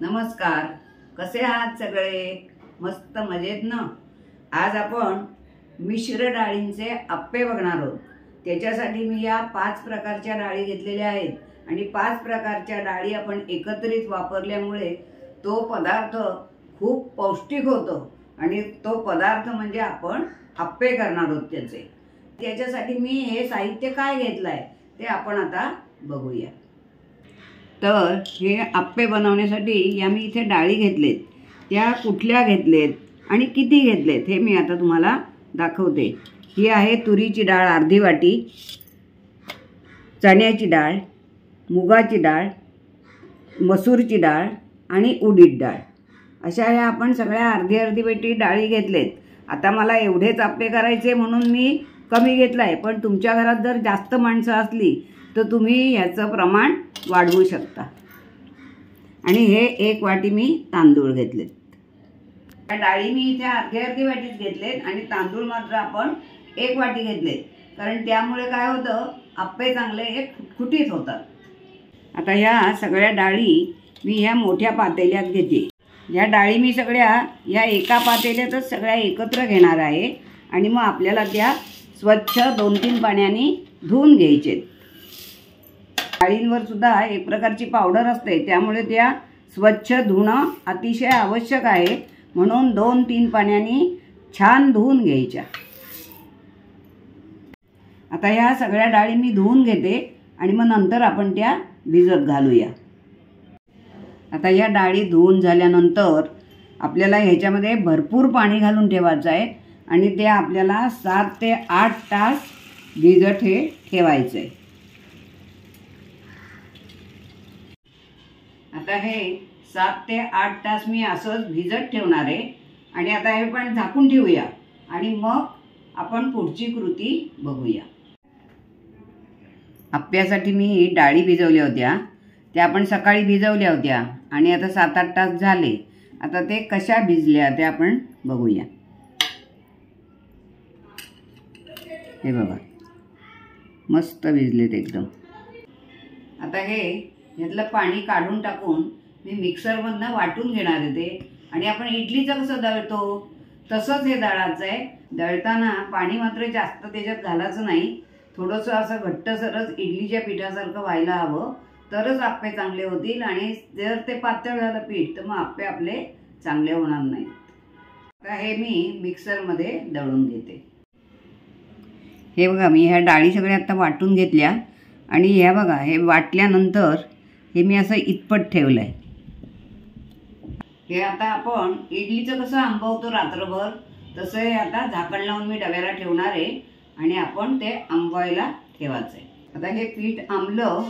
नमस्कार, कसे आहात सगळे? मस्त मजेत ना? आज आपण मिश्र डाळींचे आप्पे बघणार आहोत। त्याच्यासाठी मी या 5 प्रकारच्या डाळी घेतलेल्या आहेत आणि 5 प्रकारच्या डाळी आपण एकत्रित वापरल्यामुळे तो पदार्थ खूप पौष्टिक होतो आणि तो पदार्थ म्हणजे आपण आप्पे करणार आहोत त्याचे। त्याच्यासाठी मी हे साहित्य काय घेतलंय ते आपण आता बघूया। तर हे आप्पे बनवण्यासाठी या मी इथे डाळी घेतलेत, त्या कुठल्या घेतलेत आणि किती घेतलेत हे मी आता तुम्हाला दाखवते। ही आहे तुरीची डाळ अर्धी वाटी, चण्याची डाळ, मुगाची डाळ, मसूरची डाळ आणि उडीद डाळ, अशा ह्या आपण सगळ्या अर्धी अर्धी वाटी डाळी घेतलेत। आता मला एवढेच आप्पे करायचे म्हणून मी कमी घेतलाय, पण तुमच्या घरात जर जास्त माणसं असली तर तुम्ही याचं प्रमाण वाढवू शकता। आणि हे 1 वाटी मी तांदूळ घेतलेत। डाळी मी इथे अर्धी अर्धी वाटीच घेतलेत आणि तांदूळ मात्र आपण 1 वाटी घेतलेत, कारण त्यामुळे काय होतं, आप्पे चांगले हे खुटखुटीत होतात। आता ह्या सगळ्या डाळी मी ह्या मोठ्या पातेल्यात घेते। ह्या डाळी मी सगळ्या या एका पातेल्यातच सगळ्या एकत्र घेणार आहे आणि मग आपल्याला त्या स्वच्छ 2-3 पाण्याने धुवून घ्यायचे। डाळींवर सुद्धा एक प्रकारची पावडर असते, त्यामुळे त्या स्वच्छ धुणं अतिशय आवश्यक आहे, म्हणून 2-3 पाण्याने छान धुवून घ्यायच्या। आता ह्या सगळ्या डाळी मी धुवून घेते आणि मग नंतर आपण त्या भिजत घालूया। आता या डाळी धुवून झाल्यानंतर आपल्याला ह्याच्यामध्ये भरपूर पाणी घालून ठेवायचं आहे आणि ते आपल्याला 7 ते 8 तास भिजत हे ठेवायचं आहे। आता हे 7 ते 8 तास मी असंच भिजत ठेवणार आहे आणि आता हे पण झाकून ठेवूया आणि मग आपण पुढची कृती बघूया। आप्प्यासाठी मी डाळी भिजवल्या होत्या, त्या आपण सकाळी भिजवल्या होत्या आणि आता 7-8 तास झाले। आता ते कशा भिजल्या ते आपण बघूया। हे बघा, मस्त भिजलेत एकदम। आता हे ह्यातलं पाणी काढून टाकून मी मिक्सरमधनं वाटून घेणार आहे ते, आणि आपण इडलीचं कसं दळतो तसंच हे दळायचं आहे। दळताना पाणी मात्र जास्त त्याच्यात घालायचं नाही, थोडंसं असं घट्टसरच इडलीच्या पिठासारखं व्हायला हवं, तरच आप्पे चांगले होतील। आणि जर ते पातळ झालं पीठ तर मग आप्पे आपले चांगले होणार नाहीत। आता हे मी मिक्सरमध्ये दळून घेते। हे बघा, मी ह्या डाळी सगळ्या आता वाटून घेतल्या आणि ह्या बघा, हे वाटल्यानंतर हे मी असं इतपत ठेवलं आहे। हे आता आपण इडलीचं कसं आंबवतो रात्रभर, तसं हे आता झाकण लावून मी डब्याला ठेवणार आहे आणि आपण ते आंबवायला ठेवायचं आहे। आता हे पीठ आंबलं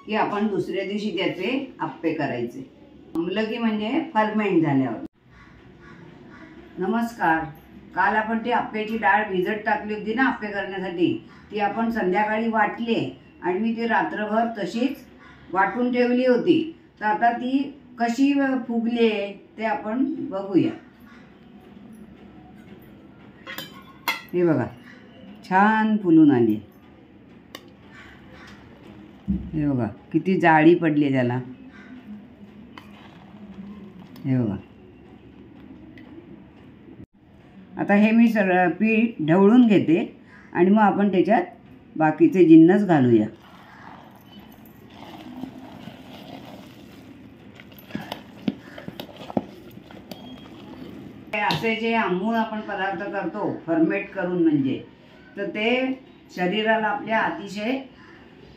की आपण दुसऱ्या दिवशी त्याचे आप्पे करायचे। आंबलं की म्हणजे फर्मेंट झाल्यावर। नमस्कार, काल आपण ती आप्प्याची डाळ भिजत टाकली होती ना आप्पे करण्यासाठी, ती आपण संध्याकाळी वाटली आणि मी ती रात्रभर तशीच वाटून ठेवली होती। तर आता ती कशी फुगली ते आपण बघूया। हे बघा, छान फुलून आली। हे बघा किती जाळी पडली त्याला। हे बघा, आता हे मी सगळं पीठ ढवळून घेते आणि मग आपण त्याच्यात बाकीचे जिन्नस घालूया। असे जे आंबून आपण पदार्थ करतो फर्मेट करून, म्हणजे तर ते शरीराला आपल्या अतिशय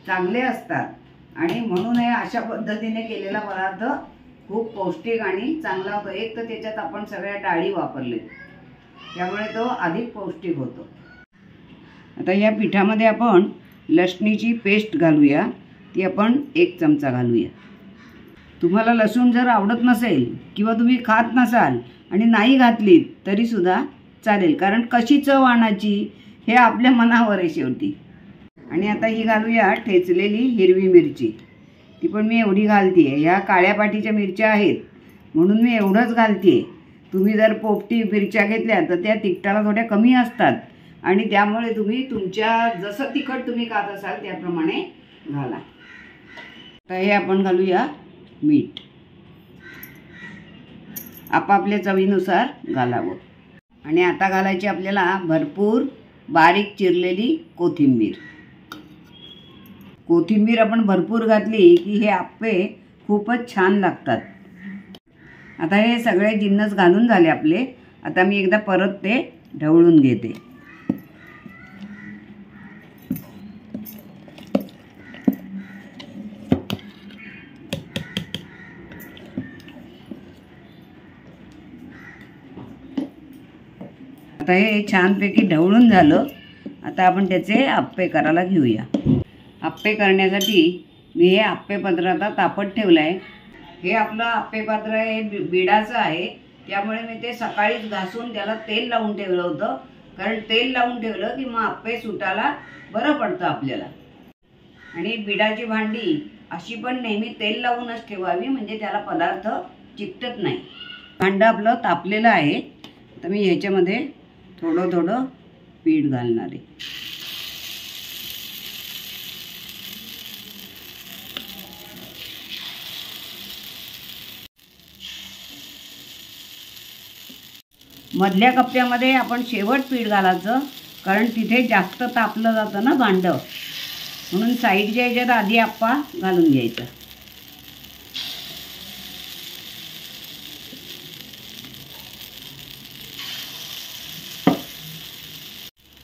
चांगले असतात आणि म्हणून हे अशा पद्धतीने केलेला पदार्थ खूप पौष्टिक आणि चांगला होतो। एक तर त्याच्यात आपण सगळ्या डाळी वापरले, त्यामुळे तो अधिक पौष्टिक होतो। आता या पिठामध्ये आपण लसणीची पेस्ट घालूया, ती आपण 1 चमचा घालूया। तुम्हाला लसूण जर आवडत नसेल किंवा तुम्ही खात नसाल आणि नाही घातली तरी सुद्धा चालेल, कारण कशी चव आणायची हे आपल्या मनावर आहे शेवटी। आणि आता ही घालूया ठेचलेली हिरवी मिरची, ती पण मी एवढी घालते आहे। ह्या काळ्या पाटीच्या मिरच्या आहेत म्हणून मी एवढंच घालते आहे। तुम्ही जर पोपटी मिरच्या घेतल्या तर त्या तिखटाला थोड्या कमी असतात आणि त्यामुळे तुम्ही तुमच्या जसं तिखट तुम्ही खात असाल त्याप्रमाणे घाला। तर हे आपण घालूया मीठ। आपापल्या चवीनुसार घालावं. आणि आता घालायची आपल्याला भरपूर बारीक चिरलेली कोथिंबीर. कोथिंबीर आपण भरपूर घातली की हे आप्पे खूपच छान लागतात. आता हे सगळे जिन्नस घालून झाले आपले. आता मी एकदा परत ते ढवळून घेते. आता हे छानपैकी ढवळून झालं. आता आपण त्याचे आप्पे करायला घेऊया. आप्पे करण्यासाठी मी हे आप्पे पात्र आता तापत ठेवलं आहे. हे आपलं आप्पे पात्र हे बिडाचं आहे, त्यामुळे मी ते सकाळीच घासून त्याला तेल लावून ठेवलं होतं. कारण तेल लावून ठेवलं की मग आप्पे सुटायला बरं पडतं आपल्याला. आणि बिडाची भांडी अशी पण नेहमी तेल लावूनच ठेवावी, म्हणजे त्याला पदार्थ चिकटत नाही. भांडं आपलं तापलेलं आहे. तर मी ह्याच्यामध्ये थोडं थोडं पीठ घालणार आहे. मधल्या कप्प्यामध्ये आपण शेवट पीठ घालायचं, कारण तिथे जास्त तापलं जातं ना भांडं, म्हणून साईडच्या ह्याच्यात आधी आप्पा घालून घ्यायचा.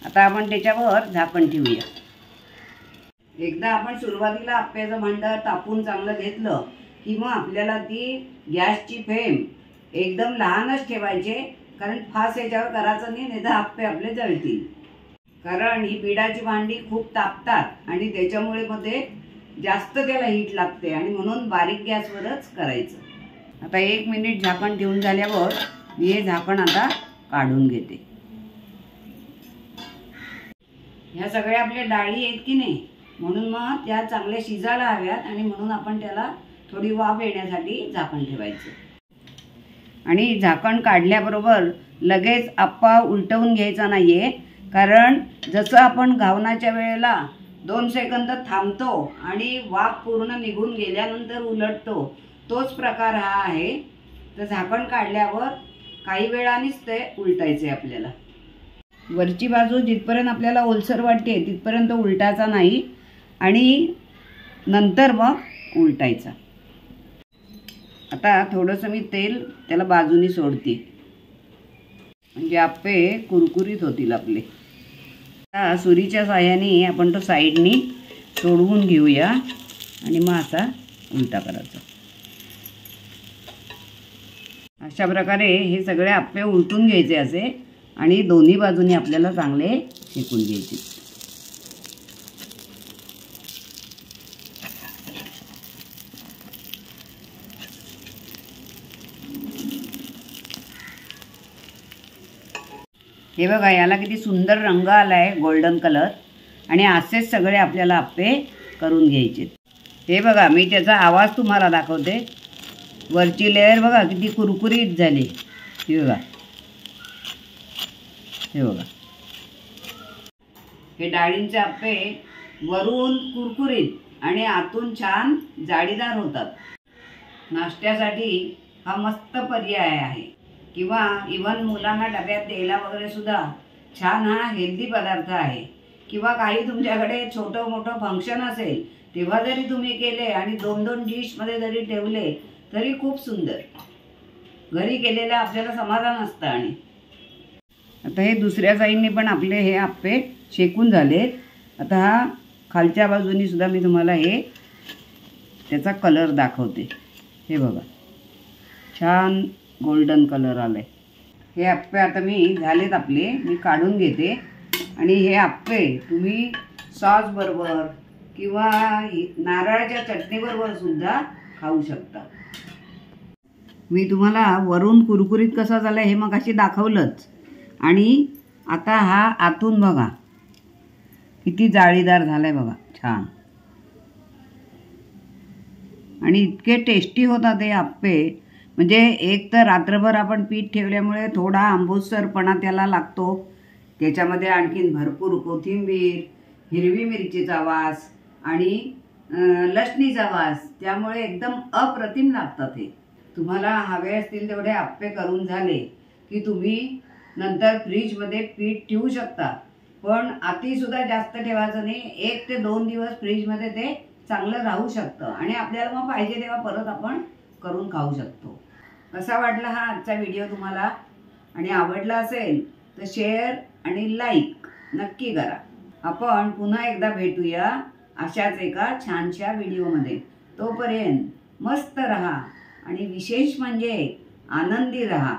आता आपण त्याच्यावर झाकण ठेवूया. एकदा आपण सुरुवातीला आप्प्याचं भांडं तापून चांगलं घेतलं की मग आपल्याला ती गॅसची फ्लेम एकदम लहानच ठेवायचे, कारण फास्ट याच्यावर करायचं नाही तर आप्पे आपले जळतील. कारण ही बिडाची भांडी खूप तापतात आणि त्याच्यामुळे मध्ये जास्त त्याला हीट लागते, आणि म्हणून बारीक गॅसवरच करायचं. आता 1 मिनिट झाकण ठेवून झाल्यावर मी हे झाकण आता काढून घेते. ह्या सगळ्या आपल्या डाळी आहेत की नाही, म्हणून मग त्या चांगल्या शिजायला हव्यात, आणि म्हणून आपण त्याला थोडी वाफ येण्यासाठी झाकण ठेवायचं. आणि झाकण काढल्याबरोबर लगेच आप्पा उलटवून घ्यायचा नाहीये, कारण जसं आपण घावनाच्या वेळेला 2 सेकंद थांबतो आणि वाफ पूर्ण निघून गेल्यानंतर उलटतो, तोच प्रकार हा आहे. तर झाकण काढल्यावर काही वेळानेच ते उलटायचे आपल्याला. वरची बाजू जिथपर्यंत आपल्याला ओलसर वाटते तिथपर्यंत उलटायचा नाही, आणि नंतर मग उलटायचा. आता थोडंसं मी तेल त्याला बाजूनी सोडते, म्हणजे आप्पे कुरकुरीत होतील आपले. आता सुरीच्या साह्याने आपण तो साईडनी सोडवून घेऊया आणि मग असा उलटा करायचा. अशा प्रकारे हे सगळे आप्पे उलटून घ्यायचे असे, आणि दोन्ही बाजूनी आपल्याला चांगले शेकून घ्यायचे. हे बघा, याला किती सुंदर रंग आलाय, गोल्डन कलर. आणि असेच सगळे आपल्याला आप्पे करून घ्यायचे. हे बघा, मी त्याचा आवाज तुम्हाला दाखवते. वरची लेअर बघा किती कुरकुरीत झाली. हे बघा, हे बघा, हे डाळींचे आप्पे वरून कुरकुरीत आणि आतून छान जाळीदार होतात. नाश्त्यासाठी हा मस्त पर्याय आहे, किंवा इव्हन मुलांना डब्यात द्यायला वगैरे सुद्धा छान हा हेल्दी पदार्थ आहे. किंवा काही तुमच्याकडे छोटं मोठं फंक्शन असेल तेव्हा जरी तुम्ही केले आणि 2-2 डिशमध्ये जरी ठेवले तरी खूप सुंदर. घरी केलेलं आपल्याला समाधान असतं. आणि आता हे दुसऱ्या साईडने पण आपले हे आप्पे शेकून झालेत. आता हा खालच्या बाजूनी सुद्धा मी तुम्हाला हे त्याचा कलर दाखवते. हे बघा, छान गोल्डन कलर आलाय. हे आप्पे आता मी झालेत आपले, मी काढून घेते. आणि हे आप्पे तुम्ही सॉस बरोबर किंवा नारळाच्या चटणीबरोबर सुद्धा खाऊ शकता. मी तुम्हाला वरून कुरकुरीत कसा झाला हे मग अशी दाखवलंच. आणि आता हा आतून बघा किती जाळीदार झालाय बघा, छान. आणि इतके टेस्टी होतात हे आप्पे. म्हणजे एक तर रात्रभर आपण पीठ ठेवल्यामुळे थोडा आंबूसरपणा त्याला लागतो. त्याच्यामध्ये आणखीन भरपूर कोथिंबीर, हिरवी मिरचीचा वास आणि लसणीचा वास, त्यामुळे एकदम अप्रतिम लागतात हे. तुम्हाला हवे असतील तेवढे आप्पे करून झाले की तुम्ही नंतर फ्रीजमध्ये पीठ ठेवू शकता. पण अतिसुद्धा जास्त ठेवायचं नाही. 1 ते 2 दिवस फ्रीजमध्ये ते चांगलं राहू शकतं आणि आपल्याला मग पाहिजे तेव्हा परत आपण करून खाऊ शकतो. कसा वाटला हा आजचा व्हिडिओ तुम्हाला? आणि आवडला असेल तर शेअर आणि लाईक नक्की करा. आपण पुन्हा एकदा भेटूया अशाच एका छानशा व्हिडिओमध्ये. तोपर्यंत मस्त रहा आणि विशेष म्हणजे आनंदी रहा.